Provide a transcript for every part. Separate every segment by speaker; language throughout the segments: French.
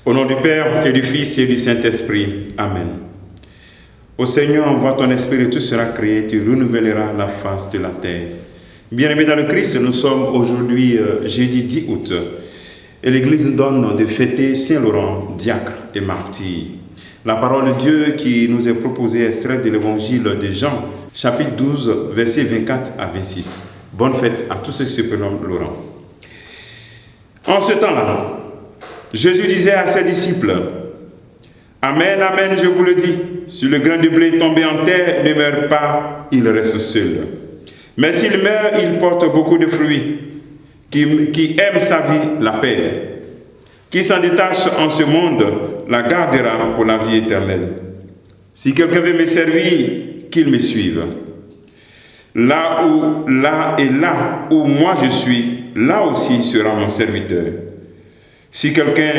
Speaker 1: Au nom du Père et du Fils et du Saint-Esprit. Amen. Ô Seigneur, envoie ton esprit et tout sera créé, tu renouvelleras la face de la terre. Bien-aimés dans le Christ, nous sommes aujourd'hui jeudi 10 août et l'Église nous donne de fêter Saint-Laurent, diacre et martyr. La parole de Dieu qui nous est proposée est extraite de l'Évangile de Jean, chapitre 12, versets 24 à 26. Bonne fête à tous ceux qui se prénomment Laurent. En ce temps-là, Jésus disait à ses disciples, « Amen, amen, je vous le dis, si le grain de blé tombé en terre ne meurt pas, il reste seul. Mais s'il meurt, il porte beaucoup de fruits. Qui aime sa vie, la perd. Qui s'en détache en ce monde, la gardera pour la vie éternelle. Si quelqu'un veut me servir, qu'il me suive. Là où moi je suis, là aussi sera mon serviteur. Si quelqu'un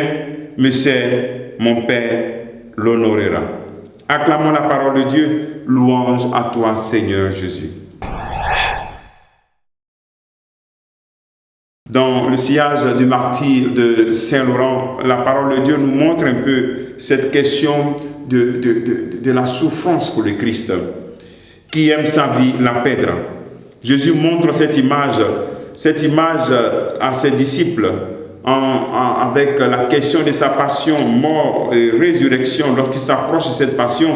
Speaker 1: me sert, mon Père l'honorera. » Acclamons la parole de Dieu. Louange à toi, Seigneur Jésus. Dans le sillage du martyre de Saint-Laurent, la parole de Dieu nous montre un peu cette question de la souffrance pour le Christ. Qui aime sa vie la perdra. Jésus montre cette image à ses disciples avec la question de sa passion, mort et résurrection, lorsqu'il s'approche de cette passion,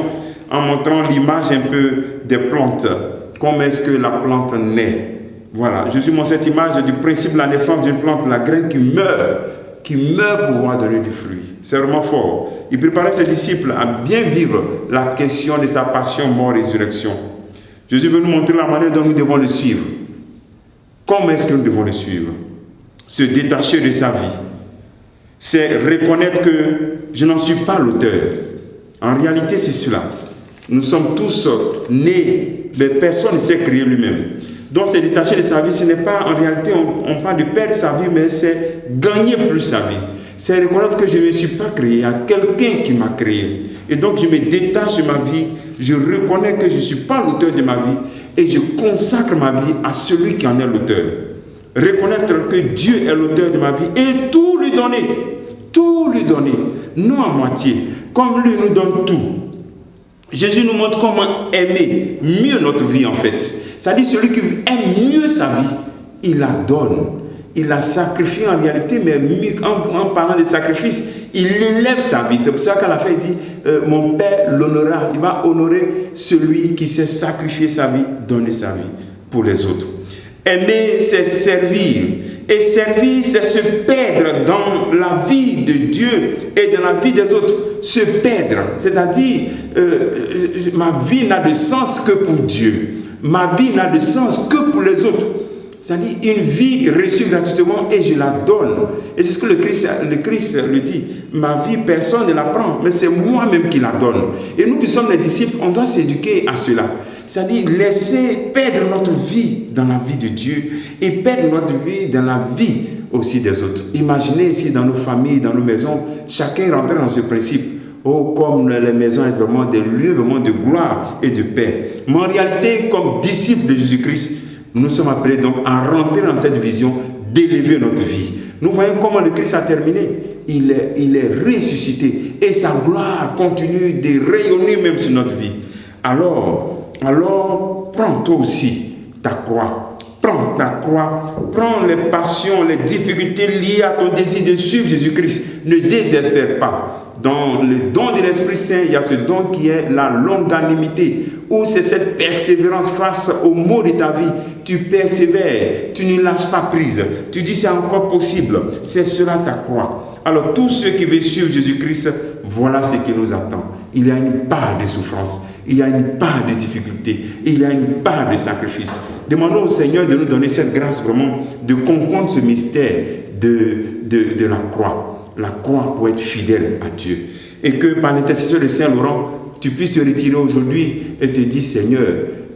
Speaker 1: en montrant l'image un peu des plantes. Comment est-ce que la plante naît? Voilà, Jésus montre cette image du principe de la naissance d'une plante, la graine qui meurt pour pouvoir donner du fruit. C'est vraiment fort. Il préparait ses disciples à bien vivre la question de sa passion, mort et résurrection. Jésus veut nous montrer la manière dont nous devons le suivre. Comment est-ce que nous devons le suivre? Se détacher de sa vie, c'est reconnaître que je n'en suis pas l'auteur. En réalité, c'est cela. Nous sommes tous nés, mais personne ne s'est créé lui-même. Donc, se détacher de sa vie, ce n'est pas, en réalité, on parle de perdre sa vie, mais c'est gagner plus sa vie. C'est reconnaître que je ne me suis pas créé, il y a quelqu'un qui m'a créé. Et donc, je me détache de ma vie, je reconnais que je ne suis pas l'auteur de ma vie, et je consacre ma vie à celui qui en est l'auteur. Reconnaître que Dieu est l'auteur de ma vie et tout lui donner, non à moitié, comme lui nous donne tout. Jésus nous montre comment aimer mieux notre vie en fait. C'est-à-dire celui qui aime mieux sa vie, il la donne, il la sacrifie en réalité, mais en parlant de sacrifice, il élève sa vie. C'est pour ça qu'à la fin il dit, mon Père l'honorera, il va honorer celui qui s'est sacrifié sa vie, donner sa vie pour les autres. Aimer, c'est servir. Et servir, c'est se perdre dans la vie de Dieu et dans la vie des autres. Se perdre, c'est-à-dire, ma vie n'a de sens que pour Dieu. Ma vie n'a de sens que pour les autres. C'est-à-dire, une vie reçue gratuitement et je la donne. Et c'est ce que le Christ le dit. Ma vie, personne ne la prend, mais c'est moi-même qui la donne. Et nous qui sommes les disciples, on doit s'éduquer à cela. C'est-à-dire laisser perdre notre vie dans la vie de Dieu et perdre notre vie dans la vie aussi des autres. Imaginez ici dans nos familles, dans nos maisons, chacun rentrer dans ce principe. Oh, comme les maisons sont vraiment des lieux vraiment de gloire et de paix. Mais en réalité, comme disciples de Jésus-Christ, nous sommes appelés donc à rentrer dans cette vision d'élever notre vie. Nous voyons comment le Christ a terminé. Il est ressuscité et sa gloire continue de rayonner même sur notre vie. Alors, prends toi aussi ta croix. Prends ta croix, prends les passions, les difficultés liées à ton désir de suivre Jésus-Christ. Ne désespère pas. Dans le don de l'Esprit Saint, il y a ce don qui est la longanimité, où c'est cette persévérance face aux maux de ta vie. Tu persévères, tu ne lâches pas prise. Tu dis c'est encore possible. C'est cela ta croix. Alors tous ceux qui veulent suivre Jésus-Christ, voilà ce qui nous attend. Il y a une part de souffrance, il y a une part de difficulté, il y a une part de sacrifice. Demandons au Seigneur de nous donner cette grâce vraiment de comprendre ce mystère de la croix. La croix pour être fidèle à Dieu. Et que par l'intercession de Saint Laurent, tu puisses te retirer aujourd'hui et te dire, Seigneur,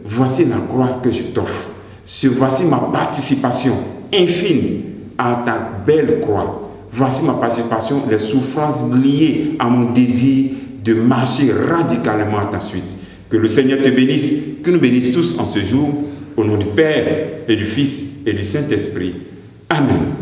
Speaker 1: voici la croix que je t'offre. Voici ma participation infime à ta belle croix. Voici ma participation, les souffrances liées à mon désir de marcher radicalement à ta suite. Que le Seigneur te bénisse, que nous bénisse tous en ce jour, au nom du Père et du Fils et du Saint-Esprit. Amen.